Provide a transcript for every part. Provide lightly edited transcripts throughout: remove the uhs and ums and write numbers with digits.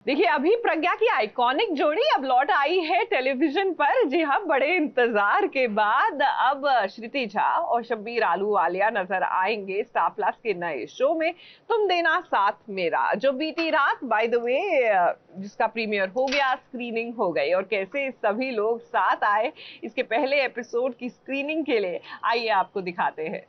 देखिए, अभी प्रज्ञा की आइकॉनिक जोड़ी अब लौट आई है टेलीविजन पर। जी हाँ, बड़े इंतजार के बाद अब श्रुति झा और शब्बीर अहलूवालिया नजर आएंगे स्टार प्लस के नए शो में तुम देना साथ मेरा, जो बीती रात बाय द वे जिसका प्रीमियर हो गया, स्क्रीनिंग हो गई। और कैसे सभी लोग साथ आए इसके पहले एपिसोड की स्क्रीनिंग के लिए, आइए आपको दिखाते हैं।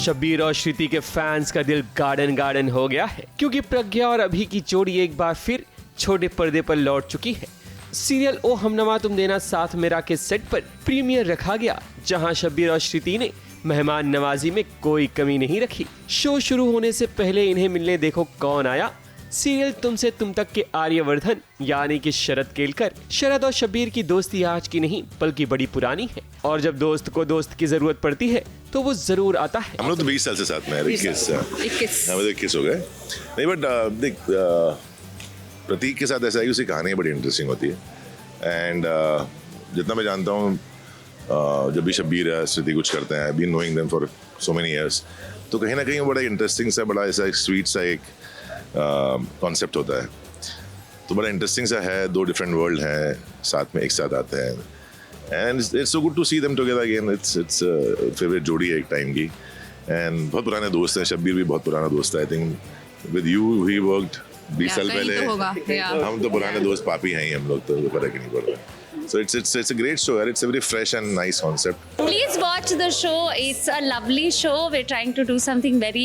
शब्बीर और श्रुति के फैंस का दिल गार्डन गार्डन हो गया है, क्योंकि प्रज्ञा और अभी की जोड़ी एक बार फिर छोटे पर्दे पर लौट चुकी है। सीरियल ओ हमनवा तुम देना साथ मेरा के सेट पर प्रीमियर रखा गया, जहां शब्बीर और श्रुति ने मेहमान नवाजी में कोई कमी नहीं रखी। शो शुरू होने से पहले इन्हें मिलने देखो कौन आया। सीरियल तुमसे तुम तक के आर्यवर्धन यानी कि शरद केलकर। शरद और शब्बीर की दोस्ती आज की नहीं बल्कि बड़ी पुरानी है, और जब दोस्त को दोस्त की जरूरत पड़ती है तो वो जरूर आता है। हम लोग तो 20 साल से साथ में हैं, 21 हो गए। नहीं बट देख, प्रतीक के साथ ऐसा है कि उसकी कहानी बड़ी इंटरेस्टिंग होती है। एंड जितना मैं जानता हूँ, जब भी शब्बीर या श्रुति कुछ करते हैं, I been knowing them for so many years, तो कहीं ना कहीं वो बड़ा इंटरेस्टिंग सा, बड़ा ऐसा स्वीट सा एक कॉन्सेप्ट होता है। तो बड़ा इंटरेस्टिंग सा है, दो डिफरेंट वर्ल्ड हैं साथ में एक साथ आते हैं, and it's so good to see them together again. It's favourite जोड़ी है एक टाइम की, एंड बहुत पुराने दोस्त हैं। शब्बीर भी बहुत पुराना दोस्त है। I think with you he worked 20 साल पहले। हम तो पुराने दोस्त पापी हैं ही हम लोग, तो फर्क ही नहीं पड़ रहा। So it's a great show, and it's a very fresh and nice concept. Please watch the show. It's a lovely show. We're trying to do something very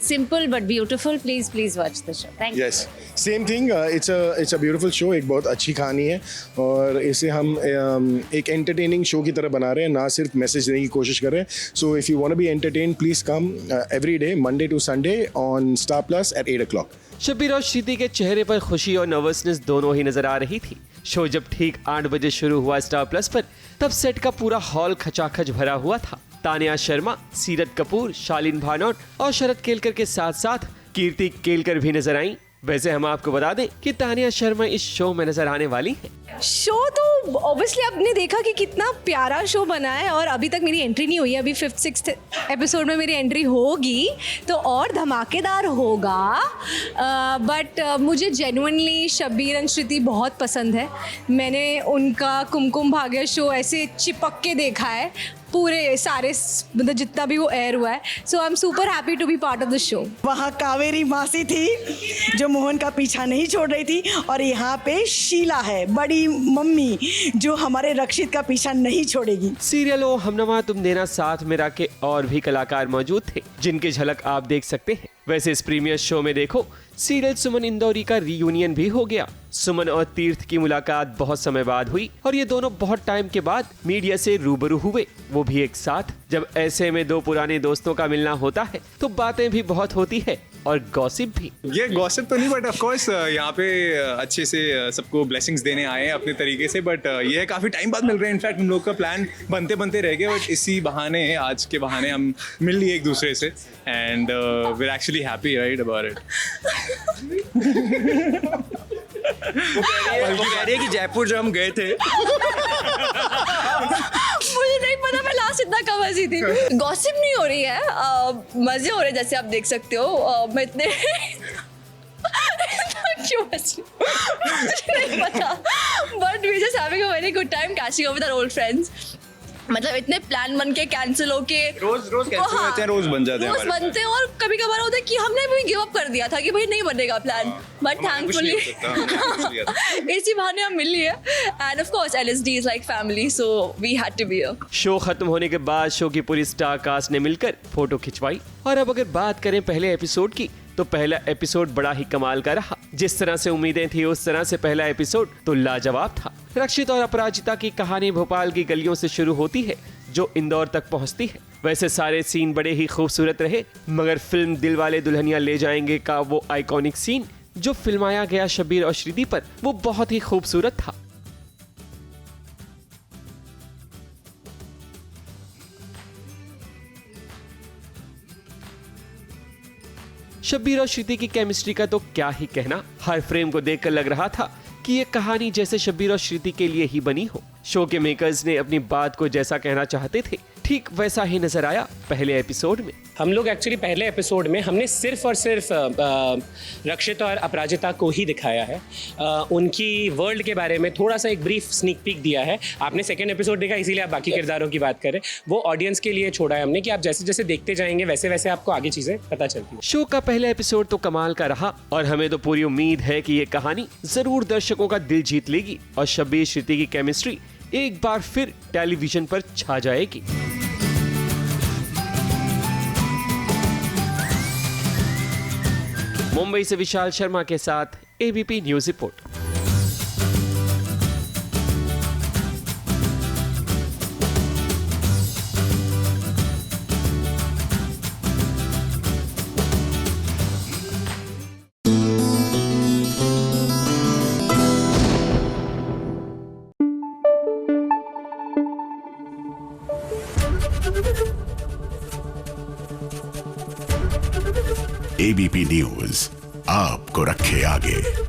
simple but beautiful. Please watch the show. Thank you. Yes, same thing. It's a beautiful show. एक बहुत अच्छी कहानी है, और इसे हम एक entertaining show की तरह बना रहे हैं, ना सिर्फ मैसेज देने की कोशिश कर रहे हैं. So if you want to be entertained, please come every day, Monday to Sunday on Star Plus at 8 o'clock. Shabbir और श्रुति के चेहरे पर खुशी और नर्वसनेस दोनों ही नजर आ रही थी। शो जब ठीक 8 बजे शुरू हुआ स्टार प्लस पर, तब सेट का पूरा हॉल खचाखच भरा हुआ था। तानिया शर्मा, सीरत कपूर, शालीन भानोट और शरद केलकर के साथ साथ कीर्ति केलकर भी नजर आई। वैसे हम आपको बता दें कि तानिया शर्मा इस शो में नजर आने वाली है। शो तो ऑब्वियसली आपने देखा कि कितना प्यारा शो बना है, और अभी तक मेरी एंट्री नहीं हुई है। अभी 5th-6th एपिसोड में मेरी एंट्री होगी तो और धमाकेदार होगा। बट मुझे जेन्युइनली शब्बीर एंड श्रुति बहुत पसंद है। मैंने उनका कुमकुम भाग्य शो ऐसे चिपक के देखा है, पूरे सारे मतलब जितना भी वो एयर हुआ है। So I am super happy to be part of the show. वहाँ कावेरी मासी थी जो मोहन का पीछा नहीं छोड़ रही थी, और यहाँ पे शीला है बड़ी मम्मी जो हमारे रक्षित का पीछा नहीं छोड़ेगी। सीरियल ओ हमनवा तुम देना साथ मेरा के और भी कलाकार मौजूद थे, जिनकी झलक आप देख सकते हैं। वैसे इस प्रीमियर शो में देखो, सीरियल सुमन इंदौरी का रीयूनियन भी हो गया। सुमन और तीर्थ की मुलाकात बहुत समय बाद हुई, और ये दोनों बहुत टाइम के बाद मीडिया से रूबरू हुए, वो भी एक साथ। जब ऐसे में दो पुराने दोस्तों का मिलना होता है तो बातें भी बहुत होती है और गॉसिप भी। ये गॉसिप तो नहीं, बट ऑफ कोर्स यहाँ पे अच्छे से सबको ब्लेसिंग्स देने आए हैं अपने तरीके से। बट ये काफ़ी टाइम बाद मिल रहे हैं। इनफैक्ट हम लोग का प्लान बनते रह गया, बट इसी बहाने, आज के बहाने हम मिल लिए एक दूसरे से, and we are actually happy right about it. वो कह रही है कि जयपुर जो हम गए थे मुझे नहीं पता मैं लास्ट इतना कब हंसी थी। गॉसिप नहीं हो रही है, मजे हो रहे हैं, जैसे आप देख सकते हो। मैं इतने क्यों हंस रही हूँ नहीं पता, but we just having a very good time catching up with our old friends. मतलब इतने प्लान बन के कैंसिल होके रोज कैंसिल होते हैं, रोज बन जाते हैं रोज हमारे बनते हैं, और कभी कभार होता है कि हमने भी गिव अप कर दिया था कि भाई नहीं बनेगा प्लान, बट थैंकफुली इसी बहाने हम मिल लिए। And of course LSD is like family, so we had to be here. Show खत्म होने के बाद शो की पूरी स्टार कास्ट ने मिलकर फोटो खिंचवाई। और अब अगर बात करें पहले एपिसोड की, तो पहला एपिसोड बड़ा ही कमाल का रहा। जिस तरह से उम्मीदें थी उस तरह से पहला एपिसोड तो लाजवाब था। रक्षित और अपराजिता की कहानी भोपाल की गलियों से शुरू होती है जो इंदौर तक पहुंचती है। वैसे सारे सीन बड़े ही खूबसूरत रहे, मगर फिल्म दिलवाले दुल्हनिया ले जाएंगे का वो आइकॉनिक सीन जो फिल्माया गया शब्बीर और श्रुति पर, वो बहुत ही खूबसूरत था। शब्बीर और श्रुति की केमिस्ट्री का तो क्या ही कहना। हर फ्रेम को देखकर लग रहा था कि ये कहानी जैसे शब्बीर और श्रुति के लिए ही बनी हो। शो के मेकर्स ने अपनी बात को जैसा कहना चाहते थे ठीक वैसा ही नजर आया पहले एपिसोड में। हम लोग एक्चुअली पहले एपिसोड में हमने सिर्फ और सिर्फ रक्षित और अपराजिता को ही दिखाया है। उनकी वर्ल्ड के बारे में थोड़ा सा एक ब्रीफ स्नीक पीक दिया है। आपने सेकेंड एपिसोड देखा, इसीलिए आप बाकी किरदारों की बात करें। वो ऑडियंस के लिए छोड़ा है हमने कि आप जैसे जैसे देखते जाएंगे वैसे वैसे आपको आगे चीजें पता चलती है। शो का पहला एपिसोड तो कमाल का रहा और हमें तो पूरी उम्मीद है कि ये कहानी जरूर दर्शकों का दिल जीत लेगी और शब्बीर श्रुति की केमिस्ट्री एक बार फिर टेलीविजन पर छा जाएगी। मुंबई से विशाल शर्मा के साथ ABP news report. ABP news आपको रखे आगे।